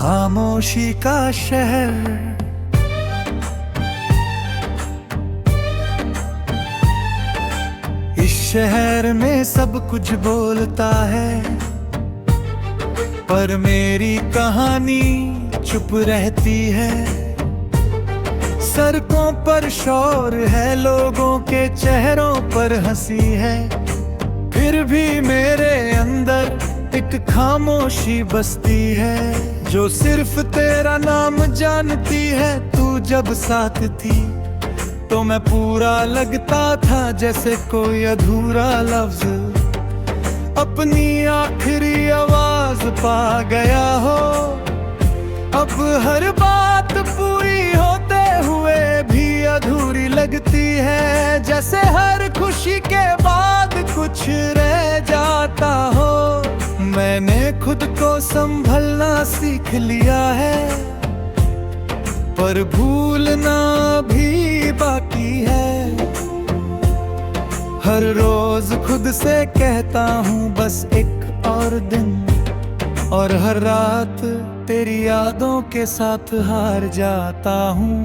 खामोशी का शहर, इस शहर में सब कुछ बोलता है, पर मेरी कहानी चुप रहती है। सड़कों पर शोर है, लोगों के चेहरों पर हंसी है, फिर भी मेरे अंदर एक खामोशी बसती है, जो सिर्फ तेरा नाम जानती है। तू जब साथ थी तो मैं पूरा लगता था, जैसे कोई अधूरा लफ्ज अपनी आखिरी आवाज पा गया हो। अब हर बात पूरी होते हुए भी अधूरी लगती है, जैसे हर खुशी के बाद कुछ रह जाता हो। मैंने खुद को संभलना सीख लिया है, पर भूलना भी बाकी है। हर रोज खुद से कहता हूँ बस एक और दिन, और हर रात तेरी यादों के साथ हार जाता हूँ।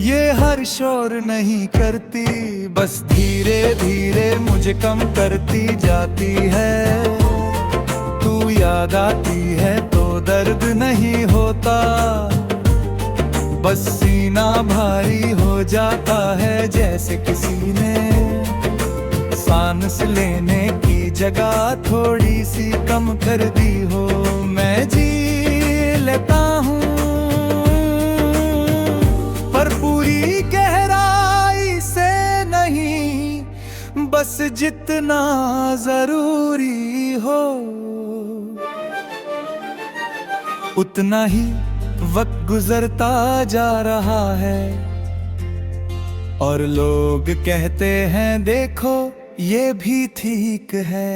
ये हर शोर नहीं करती, बस धीरे धीरे मुझे कम करती जाती है। तू याद आती है तो दर्द नहीं होता, बस सीना भारी हो जाता है, जैसे किसी ने सांस लेने की जगह थोड़ी सी कम कर दी हो। मैं जी लेता हूँ, पर पूरी गहराई से नहीं, बस जितना जरूरी हो उतना ही वक्त गुजरता जा रहा है, और लोग कहते हैं देखो ये भी ठीक है।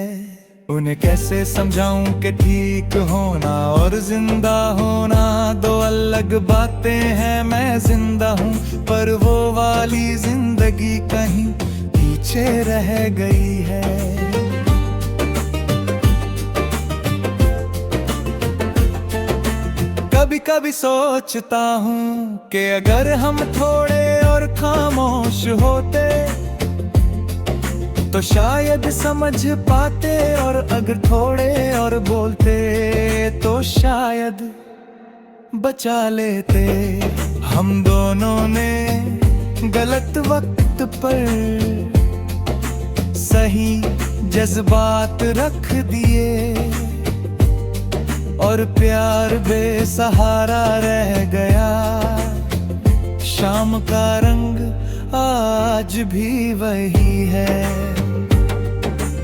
उन्हें कैसे समझाऊं कि ठीक होना और जिंदा होना दो अलग बातें हैं। मैं जिंदा हूँ पर वो वाली जिंदगी कहीं पीछे रह गई है। कभी कभी सोचता हूँ कि अगर हम थोड़े और खामोश होते तो शायद समझ पाते, और अगर थोड़े और बोलते तो शायद बचा लेते। हम दोनों ने गलत वक्त पर सही जज्बात रख दिए, और प्यार बेसहारा रह गया। शाम का रंग आज भी वही है,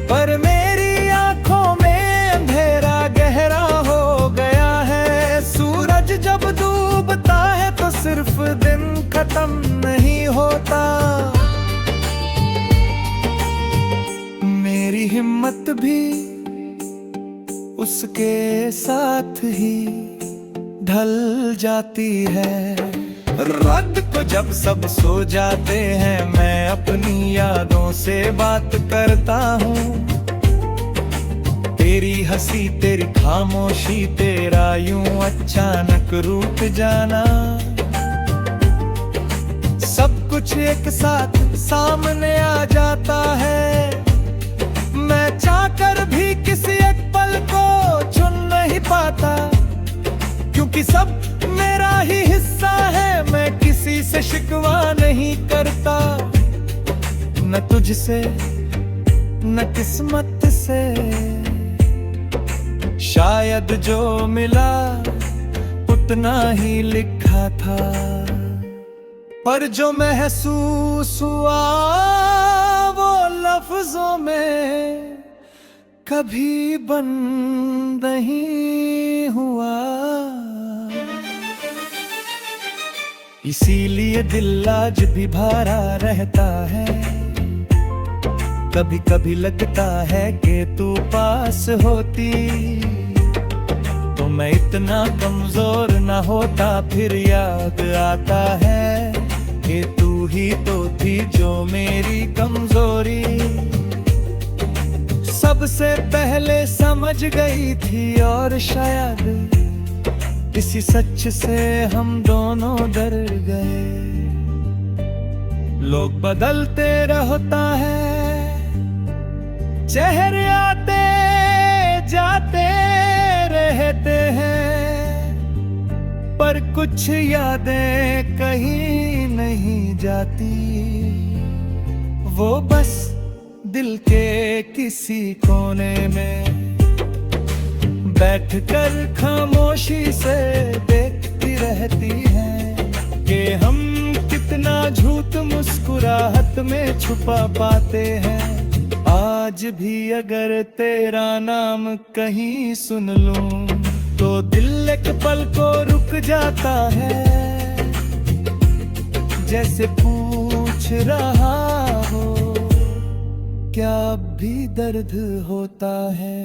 पर मेरी आंखों में अंधेरा गहरा हो गया है। सूरज जब डूबता है तो सिर्फ दिन खत्म नहीं होता, मेरी हिम्मत भी उसके साथ ही ढल जाती है। रात को जब सब सो जाते हैं मैं अपनी यादों से बात करता हूँ। तेरी हंसी, तेरी खामोशी, तेरा यूं अचानक रूठ जाना, सब कुछ एक साथ सामने आ जाता है। मैं चाहकर भी किसी एक पल को चुन नहीं पाता, क्योंकि सब मेरा ही हिस्सा है। मैं किसी से शिकवा नहीं करता, न तुझसे न किस्मत से। शायद जो मिला उतना ही लिखा था, पर जो महसूस हुआ वो लफ्जों में कभी बंद नहीं हुआ। इसीलिए दिल आज भी भरा रहता है। कभी कभी लगता है कि तू पास होती तो मैं इतना कमजोर ना होता। फिर याद आता है कि तू ही तो थी जो मेरी कमजोरी सबसे पहले समझ गई थी, और शायद इसी सच से हम दोनों डर गए। लोग बदलते रहता है, चेहरे आते जाते रहते हैं, पर कुछ यादें कहीं नहीं जाती। वो बस दिल के किसी कोने में बैठकर खामोशी से देखती रहती है कि हम कितना झूठ मुस्कुराहट में छुपा पाते हैं। आज भी अगर तेरा नाम कहीं सुन लूं तो दिल एक पल को रुक जाता है, जैसे पूछ रहा हो क्या अब भी दर्द होता है।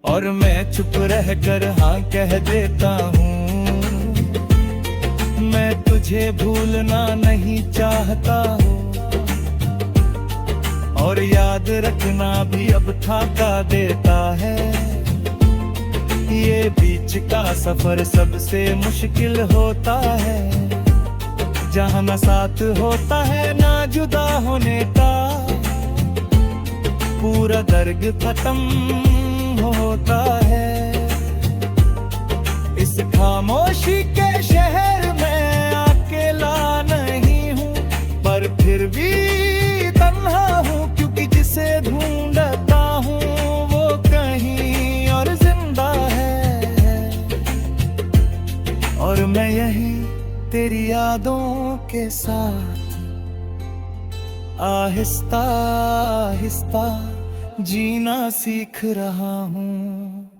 और मैं चुप रहकर हाँ कह देता हूँ, मैं तुझे भूलना नहीं चाहता हूँ। और याद रखना भी अब थका देता है, ये बीच का सफर सबसे मुश्किल होता है, जहाँ ना साथ होता है ना जुदा होने का। पूरा दर्द खत्म होता है इस खामोशी के शहर में। अकेला नहीं हूँ पर फिर भी तन्हा हूँ, क्योंकि जिसे ढूंढता हूँ वो कहीं और जिंदा है। और मैं यही तेरी यादों के साथ आहिस्ता आहिस्ता जीना सीख रहा हूँ।